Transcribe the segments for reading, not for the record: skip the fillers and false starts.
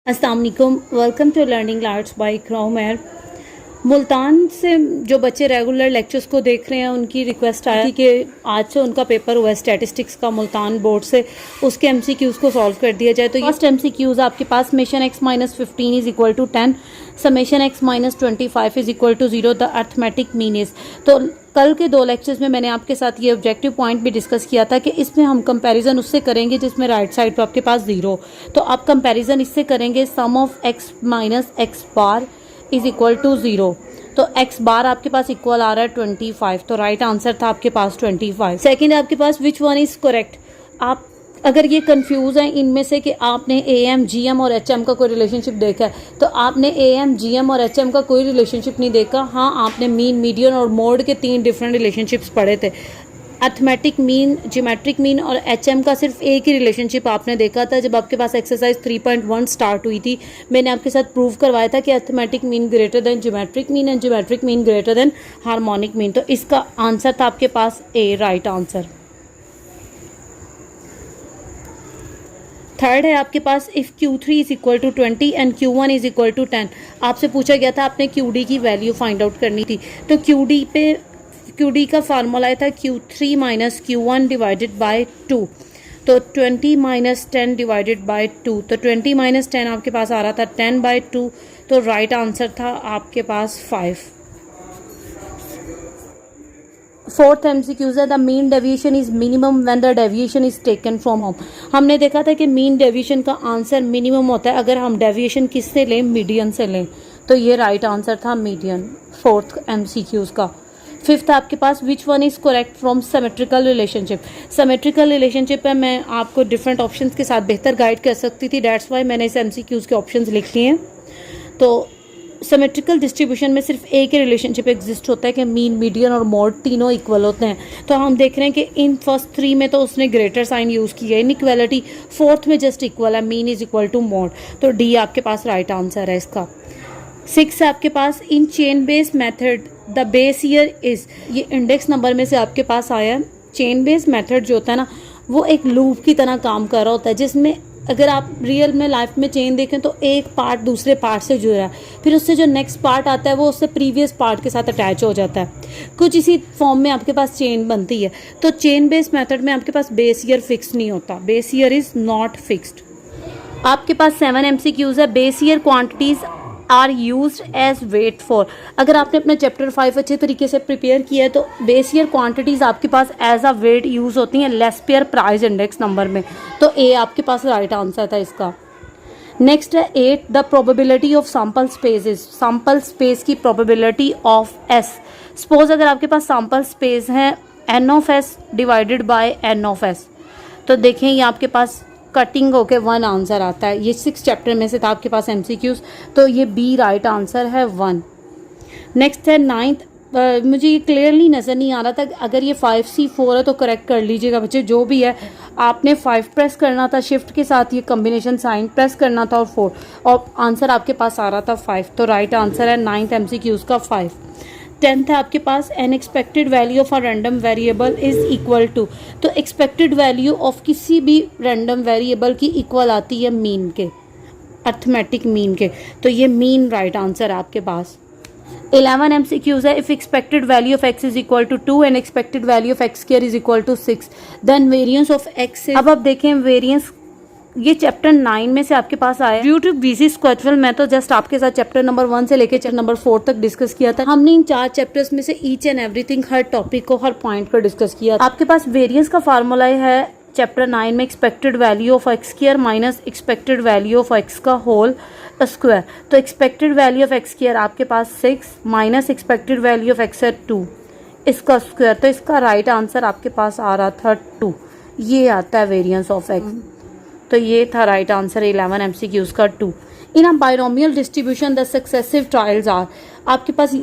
अस्सलाम वालेकुम, welcome to learning arts by क्राउमेर। मुल्तान से जो बच्चे रेगुलर लेक्चर्स को देख रहे हैं उनकी रिक्वेस्ट आई थी कि आज से उनका पेपर हुआ है स्टैटिस्टिक्स का मुल्तान बोर्ड से, उसके एमसीक्यूज़ को सॉल्व कर दिया जाए। तो फर्स्ट एमसीक्यूज़ आपके पास summation x minus 15 is equal to 10, summation x minus 25 is equal to 0, the arithmetic mean is. तो कल के दो लेक्चर्स में मैंने आपके साथ ये ऑब्जेक्टिव पॉइंट भी डिस्कस किया था कि इसमें हम कंपैरिजन उससे करेंगे जिसमें राइट साइड पे आपके पास 0। तो आप कंपैरिजन इससे करेंगे sum of x minus x bar is equal to 0। तो x बार आपके पास इक्वल आ रहा है 25, तो राइट आंसर था आपके पास 25। सेकंड आपके पास विच वन इज करेक्ट। आप अगर ये कंफ्यूज हैं इनमें से कि आपने AM, GM और HM का कोई रिलेशनशिप देखा है, तो आपने AM, GM और HM का कोई रिलेशनशिप नहीं देखा। हाँ, आपने मीन, मीडियन और मोड के 3 डिफरेंट रिलेशनशिप्स पढ़े थे। अर्थमेटिक मीन, ज्योमेट्रिक मीन और HM का सिर्फ एक ही रिलेशनशिप आपने देखा था जब आपके पास एक्सरसाइज 3.1 स्टार्ट हुई थी। मैंने आपके साथ प्रूव करवाया था कि arithmetic mean greater than geometric mean and geometric mean greater than harmonic mean. तो इसका आंसर था आपके पास A, राइट आंसर। थर्ड है आपके पास if Q3 is equal to 20 and Q1 is equal to 10। आपसे पूछा गया था आपने QD की वैल्यू फाइंड आउट करनी थी। तो QD का फार्मूला था Q3 minus Q1 divided by 2। तो 20 माइनस 10 डिवाइडेड बाय 2, तो 20 माइनस 10 आपके पास आ रहा था 10 बाय 2। तो राइट आंसर था आपके पास 5। फोर्थ एमसीक्यूज है the mean deviation is minimum when the deviation is taken from home. हमने देखा था कि मीन डेविएशन का आंसर मिनिमम होता है अगर हम डेविएशन किससे लें, मीडियन से लें। तो ये राइट आंसर था मीडियन, फोर्थ एमसीक्यूज का। फिफ्थ आपके पास which one is correct from symmetrical relationship. Symmetrical relationship है, मैं आपको डिफरेंट ऑप्शंस के साथ बेहतर गाइड कर सकती थी, डेट्स वाई मैंने इस एमसीक्यूज के ऑप्शंस लिख लिए हैं। तो सिमेट्रिकल डिस्ट्रीब्यूशन में सिर्फ एक ही रिलेशनशिप एग्जिस्ट होता है कि मीन, मीडियन और मोड तीनों इक्वल होते हैं। तो हम देख रहे हैं कि इन फर्स्ट 3 में तो उसने ग्रेटर साइन यूज़ किया है, इनइक्वालिटी। फोर्थ में जस्ट इक्वल है, mean is equal to mode. तो डी आपके पास राइट आंसर है इसका। 6 है आपके पास in chain base method the base year is. ये इंडेक्स नंबर में से आपके पास आया है। चेन बेस मेथड जो होता है ना, वो एक लूप की तरह काम कर रहा होता है, जिसमें अगर आप रियल में लाइफ में चेन देखें तो एक पार्ट दूसरे पार्ट से जुड़ा है, फिर उससे जो नेक्स्ट पार्ट आता है वो उससे प्रीवियस पार्ट के साथ अटैच हो जाता है। कुछ इसी फॉर्म में आपके पास चेन बनती है। तो चेन बेस मेथड में आपके पास बेस ईयर फिक्स नहीं होता, base year is not fixed. आपके पास 7 एमसीक्यूज है। Base year quantities are used as weight for. अगर आपने अपना चैप्टर 5 अच्छे तरीके से प्रिपेयर किया है तो बेस ईयर क्वांटिटीज आपके पास एज अ वेट यूज होती हैं less pair price index number में। तो ए आपके पास राइट आंसर था इसका। नेक्स्ट है 8 the probability of sample spaces. Sample space की प्रोबेबिलिटी ऑफ एस। सपोज अगर आपके पास सैम्पल स्पेस है n of S divided by n of S, तो देखें ये आपके पास कटिंग होके 1 आंसर आता है। ये 6 चैप्टर में से था आपके पास एमसीक्यूज, तो ये बी राइट आंसर है 1। नेक्स्ट है 9th। मुझे ये क्लियरली नज़र नहीं आ रहा था, अगर ये 5C4 है तो करेक्ट कर लीजिएगा बच्चे। जो भी है आपने 5 प्रेस करना था, शिफ्ट के साथ ये कम्बिनेशन साइन प्रेस करना था और 4, और आंसर आपके पास आ रहा था 5। तो राइट आंसर है 9th एमसीक्यूज का 5। 10th है आपके पास an expected value of a random variable is equal to. तो एक्सपेक्टेड वैल्यू ऑफ किसी भी रैंडम वेरिएबल की इक्वल आती है मीन के, अर्थमेटिक मीन के। तो ये मीन राइट आंसर है आपके पास। 11 एमसीक्यूज है if expected value of x is equal to 2 and expected value of x square is equal to 6, then variance of x। अब आप देखें वेरिएंस, ये चैप्टर 9 में से आपके पास आया। ड्यू टू बिजी स्केड्यूल मैं तो जस्ट आपके साथ चैप्टर नंबर 1 से लेकर चैप्टर नंबर 4 तक डिस्कस किया था। हमने इन 4 चैप्टर्स में से each and everything, her topic को, हर पॉइंट को डिस्कस किया। आपके पास वेरिएंस का फार्मूला है चैप्टर 9 में expected value of x square minus expected value of x का होल स्क्वायर। तो expected value of x square आपके पास 6 minus expected value of x है 2, इसका स्क्वायर। तो इसका राइट आंसर आपके पास आ रहा था 2। ये आता है वेरिएंस ऑफ एक्स। तो ये था राइट आंसर 11 एमसीक्यूज का 2। In a binomial distribution the successive trials are. आपके पास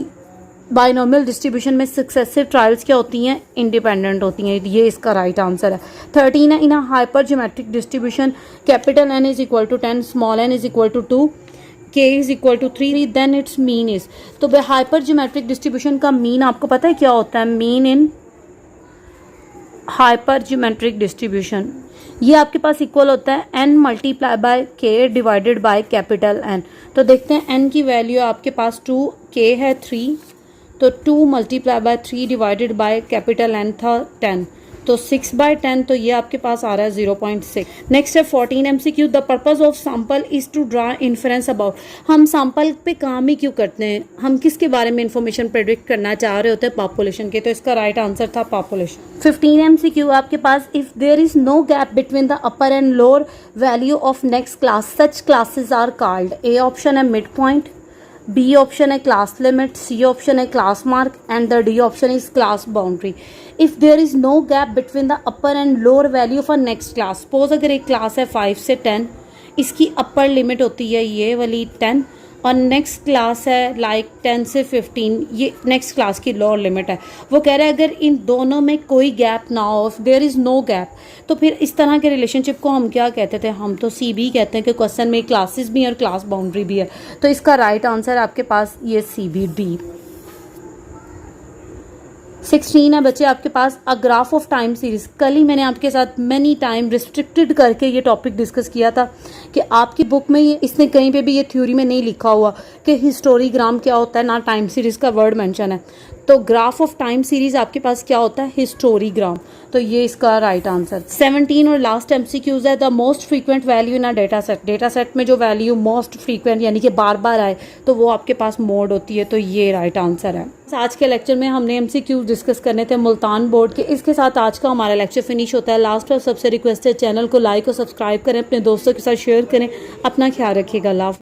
बाइनोमियल डिस्ट्रीब्यूशन में सक्सेसिव ट्रायल्स क्या होती हैं, इंडिपेंडेंट होती हैं। ये इसका राइट आंसर है। 13 है in a hypergeometric distribution capital N is equal to 10, small n is equal to 2, k is equal to 3, then its mean is. तो हाइपर ज्योमेट्रिक डिस्ट्रीब्यूशन का मीन आपको पता है क्या होता है? Mean in hypergeometric distribution, ये आपके पास इक्वल होता है n multiply by k divided by capital N। तो देखते हैं n की वैल्यू आपके पास 2, k है 3, तो 2 multiply by 3 divided by capital N था 10, तो 6/10, तो ये आपके पास आ रहा है 0.6। नेक्स्ट है 14 MCQ, the purpose of sample is to draw inference about. हम सैम्पल पे काम ही क्यों करते हैं, हम किसके बारे में इंफॉर्मेशन प्रेडिक्ट करना चाह रहे होते हैं, पॉपुलेशन के, तो इसका राइट आंसर था पॉपुलेशन। 15 MCQ आपके पास, if there is no gap between the upper and lower value of next class such classes are called. A option है मिड पॉइंट, बी ऑप्शन है क्लास लिमिट, सी ऑप्शन है class mark and the D option is class boundary. If there is no gap between the upper and lower value of a next class, suppose अगर एक class है 5 से 10, इसकी upper limit होती है ये वाली 10, और नेक्स्ट क्लास है लाइक 10 से 15, ये नेक्स्ट क्लास की लोअर लिमिट है। वो कह रहा है अगर इन दोनों में कोई गैप ना हो, देयर इज़ नो गैप, तो फिर इस तरह के रिलेशनशिप को हम क्या कहते थे, हम तो CB कहते हैं कि क्वेश्चन में क्लासेस भी और क्लास बाउंड्री भी है। तो इसका राइट आंसर आपके पास ये CBD। 16 है बच्चे आपके पास, a graph of time series. कल ही मैंने आपके साथ मैनी टाइम रिस्ट्रिक्टेड करके ये टॉपिक डिस्कस किया था कि आपकी बुक में ये, इसने कहीं पे भी ये थ्योरी में नहीं लिखा हुआ कि हिस्टोरीग्राम क्या होता है, ना टाइम सीरीज का वर्ड मेंशन है। तो ग्राफ ऑफ टाइम सीरीज आपके पास क्या होता है, हिस्टोरीग्राम, तो ये इसका राइट आंसर। 17 और लास्ट MCQs है, the most frequent value in a data set. Data set में जो वैल्यू मोस्ट फ्रीक्वेंट यानी कि बार बार आए तो वो आपके पास मोड होती है, तो ये राइट आंसर है। आज के लेक्चर में हमने MCQs डिस्कस करने थे मुल्तान बोर्ड के। इसके साथ आज का हमारा लेक्चर फिनिश होता है। लास्ट और सबसे रिक्वेस्ट है चैनल को लाइक और सब्सक्राइब करें, अपने दोस्तों के साथ शेयर करें, अपना ख्याल रखिएगा।